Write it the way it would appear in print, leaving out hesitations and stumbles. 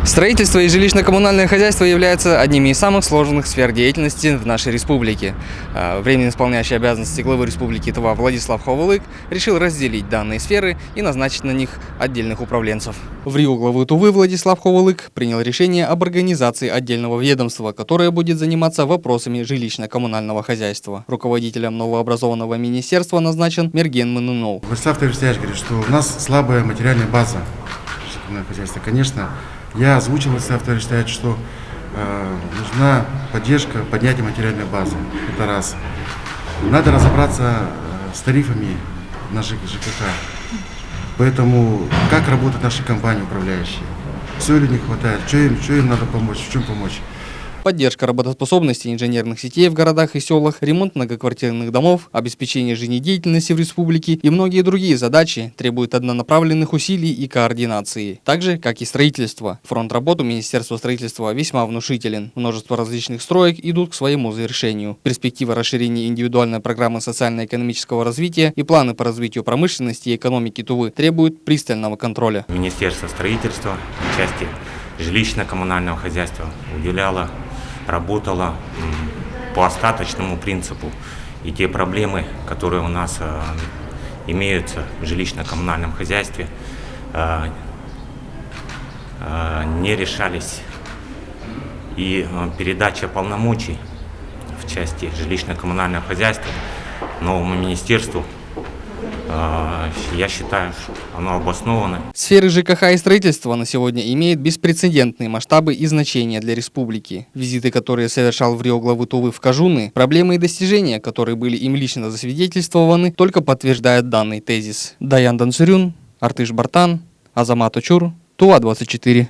Строительство и жилищно-коммунальное хозяйство являются одними из самых сложных сфер деятельности в нашей республике. Временно исполняющий обязанности главы республики Тыва Владислав Ховылык решил разделить данные сферы и назначить на них отдельных управленцев. В Рио главы Тувы Владислав Ховылык принял решение об организации отдельного ведомства, которое будет заниматься вопросами жилищно-коммунального хозяйства. Руководителем новообразованного министерства назначен Мерген Мынунов. Владислав Таврисович говорит, что у нас слабая материальная база жилищно-коммунального хозяйства. Конечно, я озвучил Владислав Таврисович, что нужна поддержка, поднятие материальной базы. Это раз. Надо разобраться с тарифами на ЖКХ. Поэтому как работают наши компании управляющие? Все ли не хватает? Что им надо помочь? В чем помочь? Поддержка работоспособности инженерных сетей в городах и селах, ремонт многоквартирных домов, обеспечение жизнедеятельности в республике и многие другие задачи требуют однонаправленных усилий и координации. Так же, как и строительство. Фронт работ у Министерства строительства весьма внушителен. Множество различных строек идут к своему завершению. Перспектива расширения индивидуальной программы социально-экономического развития и планы по развитию промышленности и экономики Тувы требуют пристального контроля. Министерство строительства в части жилищно-коммунального хозяйства работала по остаточному принципу. И те проблемы, которые у нас имеются в жилищно-коммунальном хозяйстве, не решались. И передача полномочий в части жилищно-коммунального хозяйства новому министерству, я считаю, что оно обосновано. Сферы ЖКХ и строительства на сегодня имеют беспрецедентные масштабы и значения для республики. Визиты, которые совершал в Рио главы Тувы в Кажуны, проблемы и достижения, которые были им лично засвидетельствованы, только подтверждают данный тезис. Даян Данцурюн, Артыш Бартан, Азамат Очур, Тува 24.